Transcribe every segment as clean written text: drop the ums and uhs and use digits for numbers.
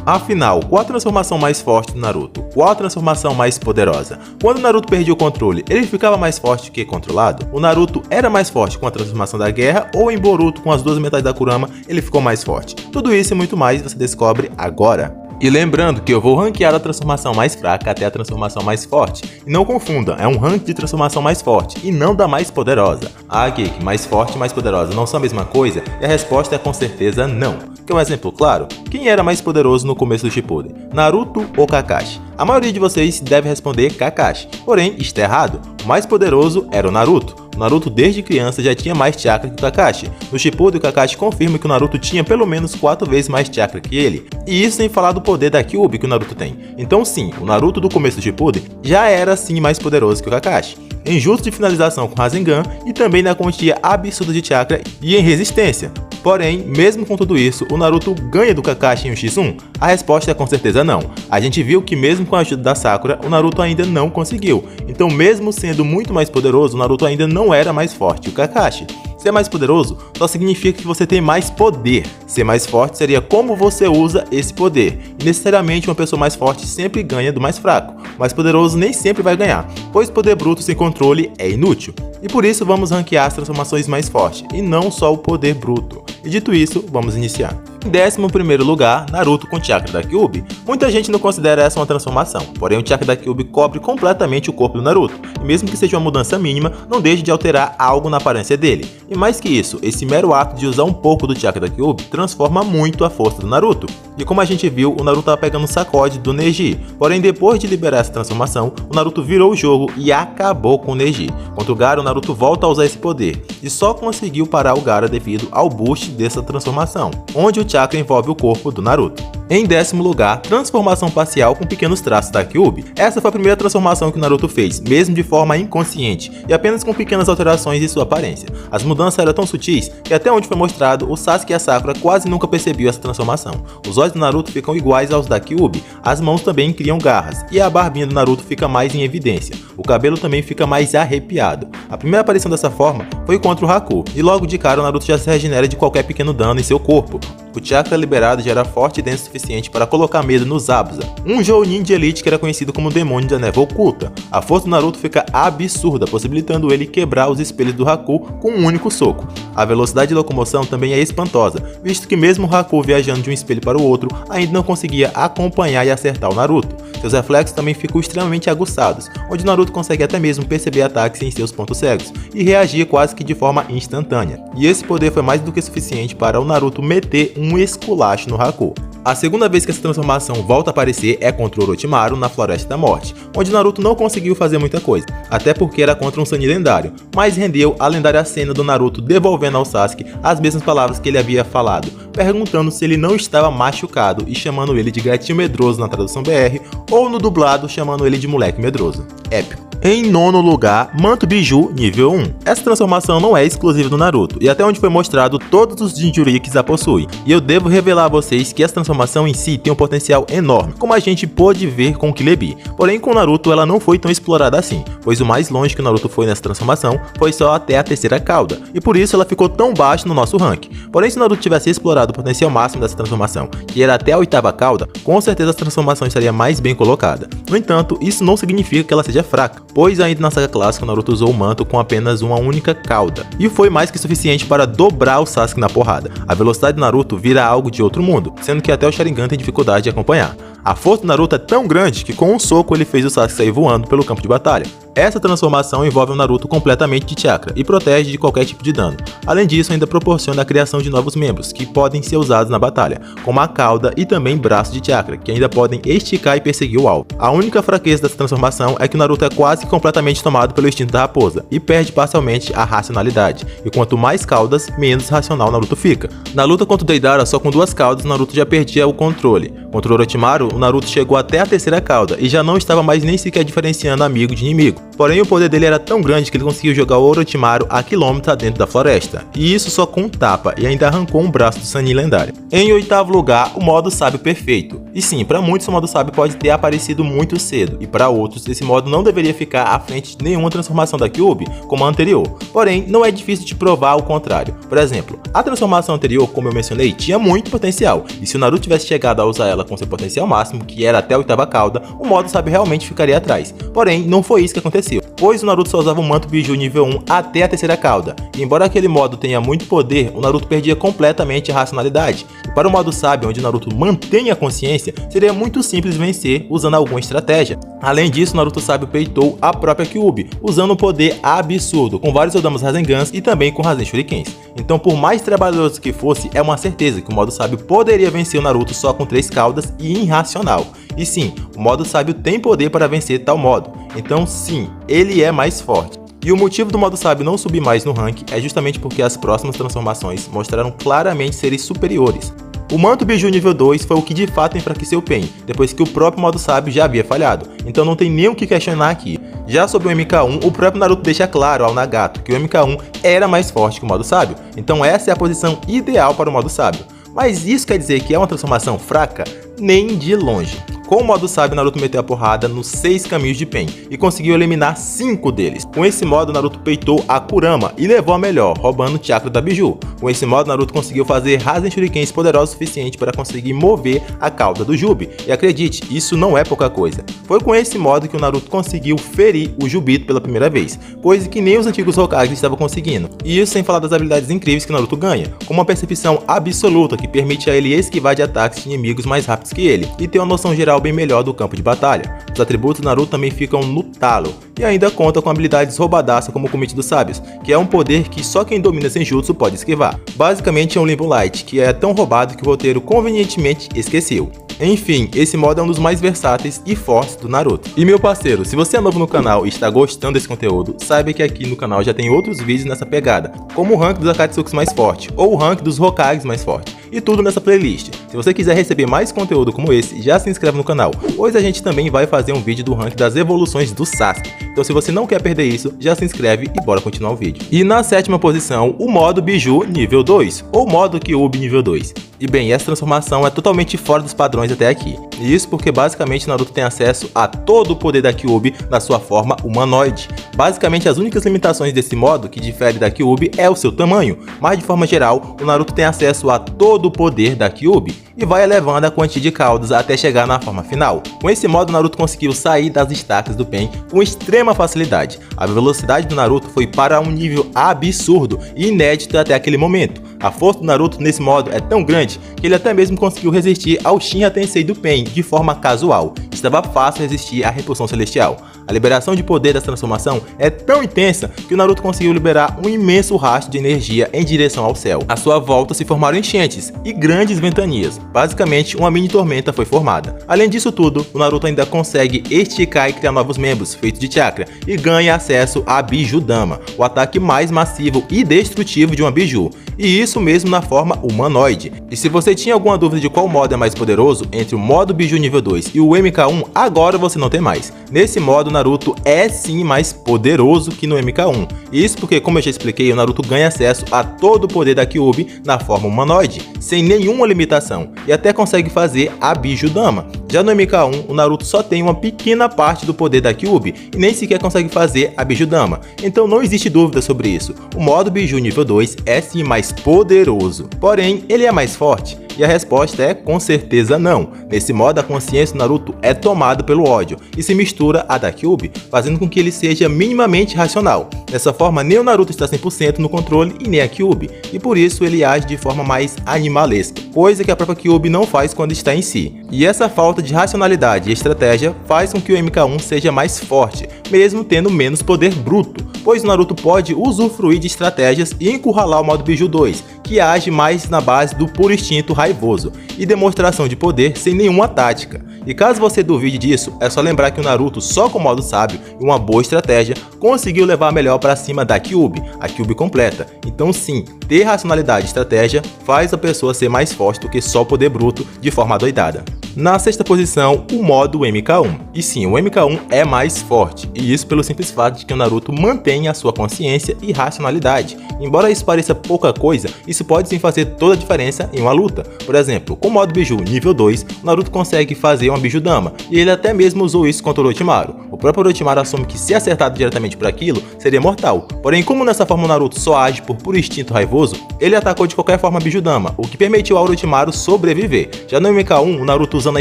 Afinal, qual a transformação mais forte do Naruto? Qual a transformação mais poderosa? Quando o Naruto perdia o controle, ele ficava mais forte que controlado? O Naruto era mais forte com a transformação da guerra ou em Boruto com as duas metades da Kurama ele ficou mais forte? Tudo isso e muito mais você descobre agora. E lembrando que eu vou ranquear a transformação mais fraca até a transformação mais forte. E não confunda, é um ranking de transformação mais forte e não da mais poderosa. Ah, Geek, mais forte e mais poderosa não são a mesma coisa? E a resposta é com certeza não. Quer um exemplo claro? Quem era mais poderoso no começo do Shippuden? Naruto ou Kakashi? A maioria de vocês deve responder Kakashi, porém está errado. O mais poderoso era o Naruto. O Naruto desde criança já tinha mais chakra que o Kakashi. No Shippuden, o Kakashi confirma que o Naruto tinha pelo menos 4 vezes mais chakra que ele. E isso sem falar do poder da Kyuubi que o Naruto tem. Então sim, o Naruto do começo do Shippuden já era sim mais poderoso que o Kakashi. Em jutsu de finalização com Rasengan e também na quantia absurda de chakra e em resistência. Porém, mesmo com tudo isso, o Naruto ganha do Kakashi em um X1? A resposta é com certeza não. A gente viu que mesmo com a ajuda da Sakura, o Naruto ainda não conseguiu. Então mesmo sendo muito mais poderoso, o Naruto ainda não era mais forte que o Kakashi. Ser mais poderoso só significa que você tem mais poder. Ser mais forte seria como você usa esse poder. E necessariamente uma pessoa mais forte sempre ganha do mais fraco. O mais poderoso nem sempre vai ganhar, pois poder bruto sem controle é inútil. E por isso vamos ranquear as transformações mais fortes, e não só o poder bruto. E dito isso, vamos iniciar. Em 11º lugar, Naruto com chakra da Kyuubi. Muita gente não considera essa uma transformação, porém o chakra da Kyuubi cobre completamente o corpo do Naruto, e mesmo que seja uma mudança mínima, não deixe de alterar algo na aparência dele. E mais que isso, esse mero ato de usar um pouco do chakra da Kyuubi transforma muito a força do Naruto. E como a gente viu, o Naruto estava pegando um sacode do Neji, porém depois de liberar essa transformação, o Naruto virou o jogo e acabou com o Neji. Contra o Gaara, o Naruto volta a usar esse poder, e só conseguiu parar o Gaara devido ao boost dessa transformação, onde o chakra envolve o corpo do Naruto. Em 10º lugar, transformação parcial com pequenos traços da Kyuubi. Essa foi a primeira transformação que o Naruto fez, mesmo de forma inconsciente, e apenas com pequenas alterações em sua aparência. As mudanças eram tão sutis que até onde foi mostrado, o Sasuke e a Sakura quase nunca percebiam essa transformação. Os olhos do Naruto ficam iguais aos da Kyuubi, as mãos também criam garras, e a barbinha do Naruto fica mais em evidência. O cabelo também fica mais arrepiado. A primeira aparição dessa forma foi contra o Haku, e logo de cara o Naruto já se regenera de qualquer pequeno dano em seu corpo. O chakra liberado já era forte e denso o suficiente para colocar medo no Zabuza, um Jounin de elite que era conhecido como o demônio da névoa oculta. A força do Naruto fica absurda, possibilitando ele quebrar os espelhos do Haku com um único soco. A velocidade de locomoção também é espantosa, visto que mesmo o Haku viajando de um espelho para o outro, ainda não conseguia acompanhar e acertar o Naruto. Seus reflexos também ficam extremamente aguçados, onde o Naruto consegue até mesmo perceber ataques em seus pontos cegos e reagir quase que de forma instantânea. E esse poder foi mais do que suficiente para o Naruto meter um esculacho no Haku. A segunda vez que essa transformação volta a aparecer é contra o Orochimaru na Floresta da Morte, onde Naruto não conseguiu fazer muita coisa, até porque era contra um Sannin lendário, mas rendeu a lendária cena do Naruto devolvendo ao Sasuke as mesmas palavras que ele havia falado, perguntando se ele não estava machucado e chamando ele de gatinho medroso na tradução BR, ou no dublado chamando ele de moleque medroso. Épico. Em 9º lugar, Manto Biju nível 1. Essa transformação não é exclusiva do Naruto, e até onde foi mostrado, todos os Jinchurikis a possuem. E eu devo revelar a vocês que essa transformação em si tem um potencial enorme, como a gente pôde ver com o Kilebi. Porém, com o Naruto ela não foi tão explorada assim, pois o mais longe que o Naruto foi nessa transformação foi só até a 3ª cauda, e por isso ela ficou tão baixa no nosso ranking. Porém, se o Naruto tivesse explorado o potencial máximo dessa transformação, que era até a 8ª cauda, com certeza a transformação estaria mais bem colocada. No entanto, isso não significa que ela seja fraca, pois ainda na saga clássica o Naruto usou o manto com apenas uma única cauda, e foi mais que suficiente para dobrar o Sasuke na porrada. A velocidade do Naruto vira algo de outro mundo, sendo que até o Sharingan tem dificuldade de acompanhar. A força do Naruto é tão grande que com um soco ele fez o Sasuke sair voando pelo campo de batalha. Essa transformação envolve o Naruto completamente de chakra e protege de qualquer tipo de dano. Além disso, ainda proporciona a criação de novos membros, que podem ser usados na batalha, como a cauda e também braços de chakra, que ainda podem esticar e perseguir o alvo. A única fraqueza dessa transformação é que o Naruto é quase completamente tomado pelo instinto da raposa e perde parcialmente a racionalidade, e quanto mais caudas, menos racional Naruto fica. Na luta contra o Deidara, só com 2 caudas, Naruto já perdia o controle. Contra o Orochimaru, o Naruto chegou até a 3ª cauda e já não estava mais nem sequer diferenciando amigo de inimigo. Porém, o poder dele era tão grande que ele conseguiu jogar o Orochimaru a quilômetros dentro da floresta, e isso só com um tapa, e ainda arrancou um braço do Sannin lendário. Em 8º lugar, o modo sábio perfeito. E sim, para muitos o modo sábio pode ter aparecido muito cedo, e para outros esse modo não deveria ficar à frente de nenhuma transformação da Kyuubi como a anterior. Porém, não é difícil de provar o contrário. Por exemplo, a transformação anterior, como eu mencionei, tinha muito potencial, e se o Naruto tivesse chegado a usar ela com seu potencial máximo, que era até a 8ª cauda, o modo sábio realmente ficaria atrás. Porém, não foi isso que aconteceu, pois o Naruto só usava o manto Biju nível 1 até a 3ª cauda, e embora aquele modo tenha muito poder, o Naruto perdia completamente a racionalidade. E para o modo sábio, onde o Naruto mantém a consciência, seria muito simples vencer usando alguma estratégia. Além disso, o Naruto sábio peitou a própria Kyuubi, usando um poder absurdo, com vários Odamas Rasengans e também com Rasen Shurikens. Então, por mais trabalhoso que fosse, é uma certeza que o modo sábio poderia vencer o Naruto só com 3 caudas e irracional. E sim, o modo sábio tem poder para vencer tal modo, então sim, ele é mais forte. E o motivo do modo sábio não subir mais no rank é justamente porque as próximas transformações mostraram claramente seres superiores. O manto Biju nível 2 foi o que de fato enfraqueceu o Pain, depois que o próprio modo sábio já havia falhado, então não tem nem o que questionar aqui. Já sobre o MK1, o próprio Naruto deixa claro ao Nagato que o MK1 era mais forte que o modo sábio, então essa é a posição ideal para o modo sábio. Mas isso quer dizer que é uma transformação fraca? Nem de longe. Com o modo sábio, Naruto meteu a porrada nos 6 caminhos de Pain e conseguiu eliminar 5 deles. Com esse modo, Naruto peitou a Kurama e levou a melhor, roubando o chakra da Biju. Com esse modo, Naruto conseguiu fazer Rasen Shurikens poderosos o suficiente para conseguir mover a cauda do Jubi. E acredite, isso não é pouca coisa. Foi com esse modo que o Naruto conseguiu ferir o Jubito pela primeira vez, coisa que nem os antigos Hokages estavam conseguindo. E isso sem falar das habilidades incríveis que o Naruto ganha, como uma percepção absoluta que permite a ele esquivar de ataques de inimigos mais rápidos que ele, e ter uma noção geral bem melhor do campo de batalha. Os atributos do Naruto também ficam no talo, e ainda conta com habilidades roubadaças como o Kumite dos Sábios, que é um poder que só quem domina Senjutsu pode esquivar. Basicamente é um Limbo Light, que é tão roubado que o roteiro convenientemente esqueceu. Enfim, esse modo é um dos mais versáteis e fortes do Naruto. E meu parceiro, se você é novo no canal e está gostando desse conteúdo, saiba que aqui no canal já tem outros vídeos nessa pegada, como o rank dos Akatsuki mais forte, ou o rank dos Hokages mais forte, e tudo nessa playlist. Se você quiser receber mais conteúdo como esse, já se inscreve no canal, pois a gente também vai fazer um vídeo do rank das evoluções do Sasuke. Então se você não quer perder isso, já se inscreve e bora continuar o vídeo. E na 7ª posição, o modo Biju nível 2, ou modo Kyuubi nível 2. E bem, essa transformação é totalmente fora dos padrões até aqui. E isso porque basicamente Naruto tem acesso a todo o poder da Kyuubi na sua forma humanoide. Basicamente as únicas limitações desse modo que difere da Kyuubi é o seu tamanho, mas de forma geral, o Naruto tem acesso a todo o poder da Kyuubi e vai elevando a quantia de caudas até chegar na forma final. Com esse modo, Naruto conseguiu sair das estacas do Pain com extrema facilidade. A velocidade do Naruto foi para um nível absurdo e inédito até aquele momento. A força do Naruto nesse modo é tão grande que ele até mesmo conseguiu resistir ao Shinra Tensei do Pain de forma casual. Estava fácil resistir à repulsão celestial. A liberação de poder dessa transformação é tão intensa que o Naruto conseguiu liberar um imenso rastro de energia em direção ao céu. À sua volta se formaram enchentes e grandes ventanias. Basicamente, uma mini tormenta foi formada. Além disso tudo, o Naruto ainda consegue esticar e criar novos membros feitos de chakra e ganha acesso a Biju Dama, o ataque mais massivo e destrutivo de uma Biju. E isso mesmo na forma humanoide. E se você tinha alguma dúvida de qual modo é mais poderoso entre o modo Biju nível 2 e o MK1, agora você não tem mais. Nesse modo, Naruto é sim mais poderoso que no MK1. Isso porque, como eu já expliquei, o Naruto ganha acesso a todo o poder da Kyuubi na forma humanoide, sem nenhuma limitação, e até consegue fazer a Biju Dama. Já no MK1, o Naruto só tem uma pequena parte do poder da Kyuubi e nem sequer consegue fazer a Biju Dama, então não existe dúvida sobre isso. O modo Biju nível 2 é sim mais poderoso, porém ele é mais forte? E a resposta é com certeza não. Nesse modo, a consciência do Naruto é tomada pelo ódio e se mistura à da Kyuubi, fazendo com que ele seja minimamente racional. Dessa forma, nem o Naruto está 100% no controle e nem a Kyuubi, e por isso ele age de forma mais animalesca, coisa que a própria Kyuubi não faz quando está em si. E essa falta de racionalidade e estratégia faz com que o MK1 seja mais forte, mesmo tendo menos poder bruto, pois o Naruto pode usufruir de estratégias e encurralar o modo Biju 2, que age mais na base do puro instinto raivoso e demonstração de poder sem nenhuma tática. E caso você duvide disso, é só lembrar que o Naruto, só com o modo sábio e uma boa estratégia, conseguiu levar melhor para cima da Kyuubi, a Kyuubi completa. Então sim, ter racionalidade e estratégia faz a pessoa ser mais forte do que só o poder bruto de forma doidada. Na sexta posição, o modo MK1. E sim, o MK1 é mais forte, e isso pelo simples fato de que o Naruto mantém a sua consciência e racionalidade. Embora isso pareça pouca coisa, isso pode sim fazer toda a diferença em uma luta. Por exemplo, com o modo Biju nível 2, o Naruto consegue fazer uma Bijudama, e ele até mesmo usou isso contra o Orochimaru. O próprio Orochimaru assume que se acertado diretamente por aquilo, seria mortal. Porém, como nessa forma o Naruto só age por puro instinto raivoso, ele atacou de qualquer forma a Bijudama, o que permitiu ao Orochimaru sobreviver. Já no MK1, o Naruto usando a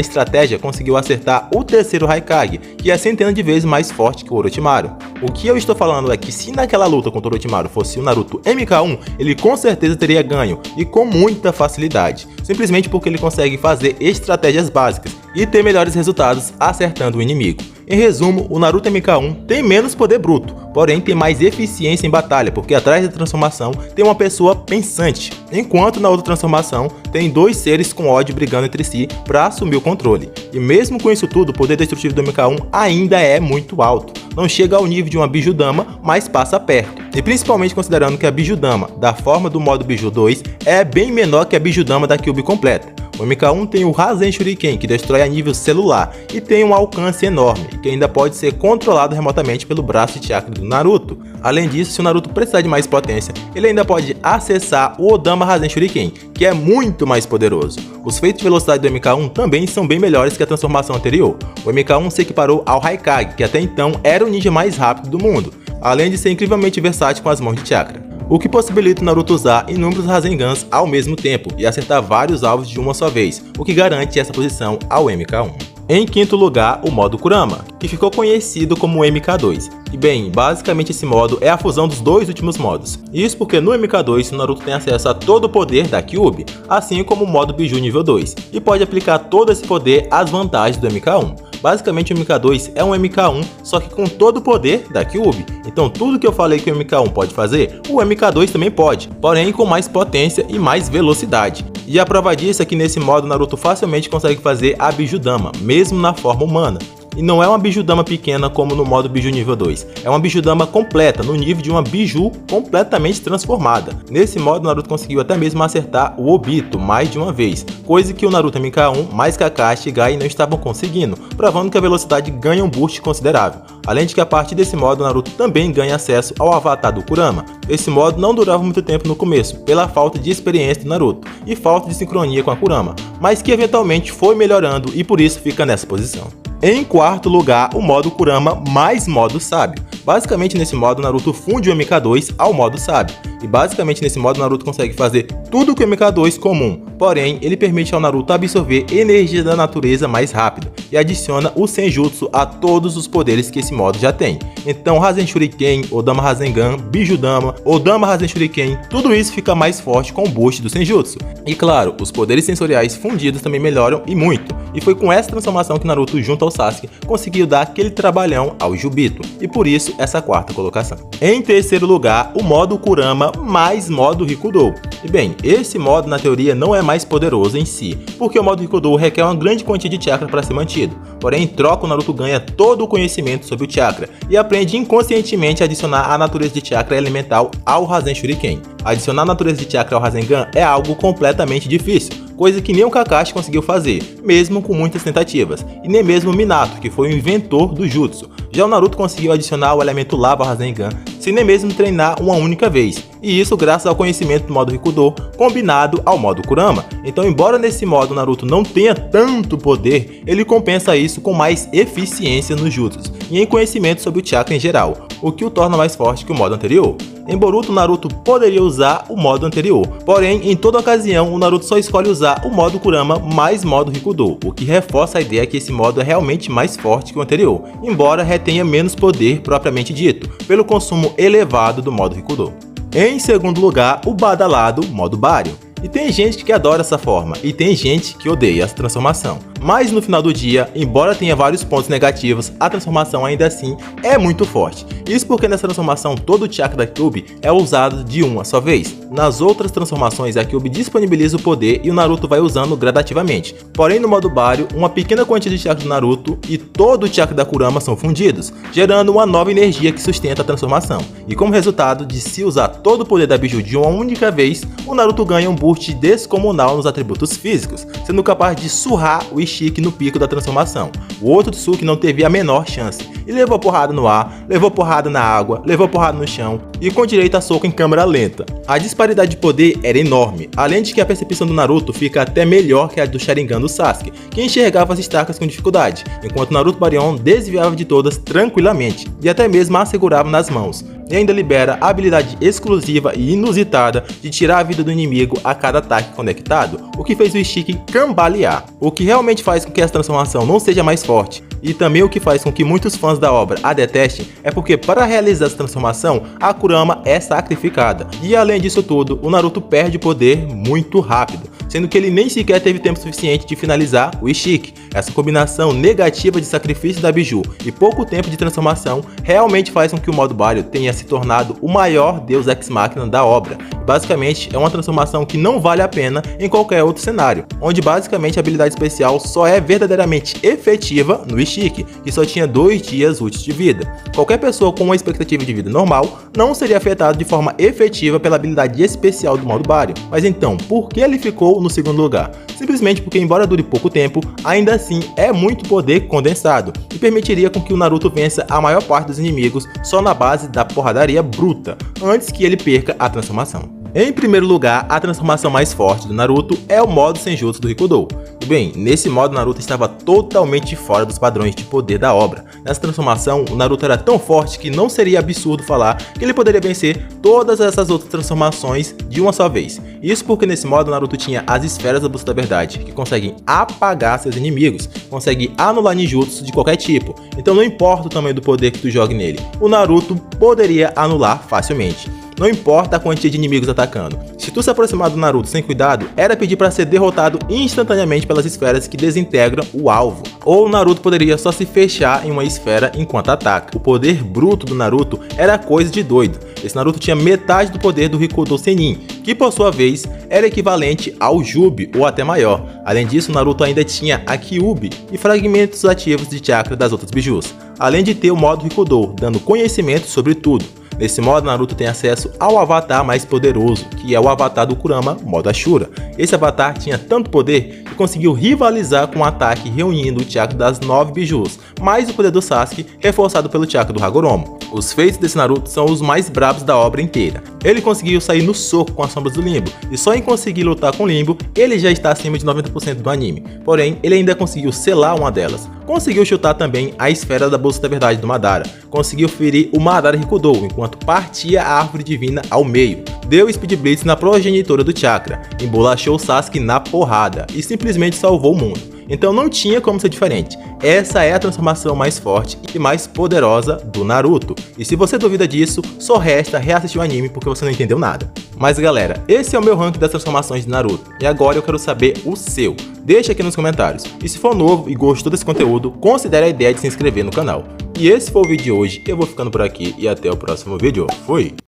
estratégia conseguiu acertar o terceiro Raikage, que é centenas de vezes mais forte que o Orochimaru. O que eu estou falando é que se naquela luta contra o Orochimaru fosse o Naruto MK1, ele com certeza teria ganho, e com muita facilidade, simplesmente porque ele consegue fazer estratégias básicas e ter melhores resultados acertando o inimigo. Em resumo, o Naruto MK1 tem menos poder bruto, porém tem mais eficiência em batalha, porque atrás da transformação tem uma pessoa pensante, enquanto na outra transformação tem dois seres com ódio brigando entre si para assumir o controle. E mesmo com isso tudo, o poder destrutivo do MK1 ainda é muito alto. Não chega ao nível de uma Bijudama, mas passa perto. E principalmente considerando que a Bijudama, da forma do modo Biju 2, é bem menor que a Bijudama da Kyuubi completa. O MK1 tem o Rasen Shuriken, que destrói a nível celular, e tem um alcance enorme, que ainda pode ser controlado remotamente pelo braço de chakra do Naruto. Além disso, se o Naruto precisar de mais potência, ele ainda pode acessar o Odama Rasen Shuriken, que é muito mais poderoso. Os feitos de velocidade do MK1 também são bem melhores que a transformação anterior. O MK1 se equiparou ao Raikage, que até então era o ninja mais rápido do mundo, além de ser incrivelmente versátil com as mãos de chakra, o que possibilita o Naruto usar inúmeros Rasengans ao mesmo tempo e acertar vários alvos de uma só vez, o que garante essa posição ao MK1. Em quinto lugar, o modo Kurama, que ficou conhecido como MK2. E bem, basicamente esse modo é a fusão dos dois últimos modos. Isso porque no MK2 o Naruto tem acesso a todo o poder da Kyuubi, assim como o modo Biju nível 2, e pode aplicar todo esse poder às vantagens do MK1. Basicamente o MK2 é um MK1, só que com todo o poder da Kyuubi. Então tudo que eu falei que o MK1 pode fazer, o MK2 também pode, porém com mais potência e mais velocidade. E a prova disso é que nesse modo Naruto facilmente consegue fazer a Bijudama, mesmo na forma humana. E não é uma Bijudama pequena como no modo Biju nível 2, é uma Bijudama completa, no nível de uma Biju completamente transformada. Nesse modo, Naruto conseguiu até mesmo acertar o Obito mais de uma vez, coisa que o Naruto MK1 mais Kakashi e Gai não estavam conseguindo, provando que a velocidade ganha um boost considerável. Além de que a partir desse modo, Naruto também ganha acesso ao avatar do Kurama. Esse modo não durava muito tempo no começo, pela falta de experiência do Naruto e falta de sincronia com a Kurama, mas que eventualmente foi melhorando e por isso fica nessa posição. Em quarto lugar, o modo Kurama mais modo sábio. Basicamente nesse modo, Naruto funde o MK2 ao modo sábio. E basicamente nesse modo, Naruto consegue fazer tudo que o MK2 comum. Porém, ele permite ao Naruto absorver energia da natureza mais rápido e adiciona o Senjutsu a todos os poderes que esse modo já tem. Então, Rasen Shuriken, Odama Rasengan, Bijudama, Odama Rasen Shuriken, tudo isso fica mais forte com o boost do Senjutsu. E claro, os poderes sensoriais fundidos também melhoram e muito. E foi com essa transformação que Naruto, junto ao Sasuke, conseguiu dar aquele trabalhão ao Jubito. E por isso, essa quarta colocação. Em terceiro lugar, o modo Kurama mais modo Rikudou. E bem, esse modo na teoria não é mais poderoso em si, porque o modo Rikudou requer uma grande quantia de chakra para ser mantido. Porém, em troca, o Naruto ganha todo o conhecimento sobre o chakra e aprende inconscientemente a adicionar a natureza de chakra elemental ao Rasen Shuriken. Adicionar a natureza de chakra ao Rasengan é algo completamente difícil, coisa que nem o Kakashi conseguiu fazer, mesmo com muitas tentativas, e nem mesmo o Minato, que foi o inventor do Jutsu. Já o Naruto conseguiu adicionar o elemento lava ao Rasengan sem nem mesmo treinar uma única vez, e isso graças ao conhecimento do modo Rikudou combinado ao modo Kurama. Então, embora nesse modo o Naruto não tenha tanto poder, ele compensa isso com mais eficiência nos jutsus e em conhecimento sobre o chakra em geral, o que o torna mais forte que o modo anterior. Em Boruto, Naruto poderia usar o modo anterior, porém, em toda ocasião, o Naruto só escolhe usar o modo Kurama mais modo Rikudou, o que reforça a ideia que esse modo é realmente mais forte que o anterior, embora retenha menos poder propriamente dito, pelo consumo elevado do modo Rikudou. Em segundo lugar, o badalado modo Baryon. E tem gente que adora essa forma, e tem gente que odeia essa transformação. Mas no final do dia, embora tenha vários pontos negativos, a transformação ainda assim é muito forte. Isso porque nessa transformação todo o chakra da Kyuubi é usado de uma só vez. Nas outras transformações, a Kyuubi disponibiliza o poder e o Naruto vai usando gradativamente. Porém, no modo Baryon, uma pequena quantia de chakra do Naruto e todo o chakra da Kurama são fundidos, gerando uma nova energia que sustenta a transformação. E como resultado de se usar todo o poder da Biju de uma única vez, o Naruto ganha um boost descomunal nos atributos físicos, sendo capaz de surrar o Ishiki no pico da transformação. O Otsutsuki não teve a menor chance e levou porrada no ar, levou porrada na água, levou porrada no chão e com direito a soco em câmera lenta. A disparidade de poder era enorme, além de que a percepção do Naruto fica até melhor que a do Sharingan do Sasuke, que enxergava as estacas com dificuldade, enquanto Naruto Baryon desviava de todas tranquilamente e até mesmo a segurava nas mãos. E ainda libera a habilidade exclusiva e inusitada de tirar a vida do inimigo a cada ataque conectado, o que fez o Ishiki cambalear. O que realmente faz com que essa transformação não seja mais forte, e também o que faz com que muitos fãs da obra a detestem, é porque para realizar essa transformação, a Kurama é sacrificada. E além disso tudo, o Naruto perde poder muito rápido, sendo que ele nem sequer teve tempo suficiente de finalizar o Ishiki. Essa combinação negativa de sacrifício da Biju e pouco tempo de transformação realmente faz com que o modo Baryon tenha se tornado o maior deus ex-machina da obra. Basicamente, é uma transformação que não vale a pena em qualquer outro cenário, onde basicamente a habilidade especial só é verdadeiramente efetiva no Ishiki, que só tinha 2 dias úteis de vida. Qualquer pessoa com uma expectativa de vida normal não seria afetado de forma efetiva pela habilidade especial do modo Baryon. Mas então, por que ele ficou no segundo lugar? Simplesmente porque, embora dure pouco tempo, ainda assim é muito poder condensado e permitiria com que o Naruto vença a maior parte dos inimigos só na base da porradaria bruta, antes que ele perca a transformação. Em primeiro lugar, a transformação mais forte do Naruto é o modo Senjutsu do Rikudo. E bem, nesse modo Naruto estava totalmente fora dos padrões de poder da obra. Nessa transformação, o Naruto era tão forte que não seria absurdo falar que ele poderia vencer todas essas outras transformações de uma só vez. Isso porque nesse modo Naruto tinha as esferas da Bolsa da Verdade, que conseguem apagar seus inimigos, conseguem anular ninjutsu de qualquer tipo. Então não importa o tamanho do poder que tu jogue nele, o Naruto poderia anular facilmente. Não importa a quantia de inimigos atacando. Se tu se aproximar do Naruto sem cuidado, era pedir para ser derrotado instantaneamente pelas esferas que desintegram o alvo. Ou o Naruto poderia só se fechar em uma esfera enquanto ataca. O poder bruto do Naruto era coisa de doido. Esse Naruto tinha metade do poder do Rikudo Sennin, que por sua vez era equivalente ao Jubi ou até maior. Além disso, o Naruto ainda tinha a Kyuubi e fragmentos ativos de chakra das outras bijus, além de ter o modo Rikudo, dando conhecimento sobre tudo. Nesse modo, Naruto tem acesso ao avatar mais poderoso, que é o avatar do Kurama, modo Ashura. Esse avatar tinha tanto poder que conseguiu rivalizar com o ataque reunindo o chakra das 9 bijus, mais o poder do Sasuke, reforçado pelo chakra do Hagoromo. Os feitos desse Naruto são os mais brabos da obra inteira. Ele conseguiu sair no soco com as sombras do Limbo, e só em conseguir lutar com o Limbo, ele já está acima de 90% do anime. Porém, ele ainda conseguiu selar uma delas. Conseguiu chutar também a esfera da Bolsa da Verdade do Madara. Conseguiu ferir o Madara Rikudo, enquanto partia a árvore divina ao meio. Deu Speed Blitz na progenitora do chakra, embolachou o Sasuke na porrada e simplesmente salvou o mundo. Então não tinha como ser diferente. Essa é a transformação mais forte e mais poderosa do Naruto. E se você duvida disso, só resta reassistir o anime porque você não entendeu nada. Mas galera, esse é o meu ranking das transformações de Naruto. E agora eu quero saber o seu. Deixa aqui nos comentários. E se for novo e gostou desse conteúdo, considere a ideia de se inscrever no canal. E esse foi o vídeo de hoje. Eu vou ficando por aqui e até o próximo vídeo. Fui!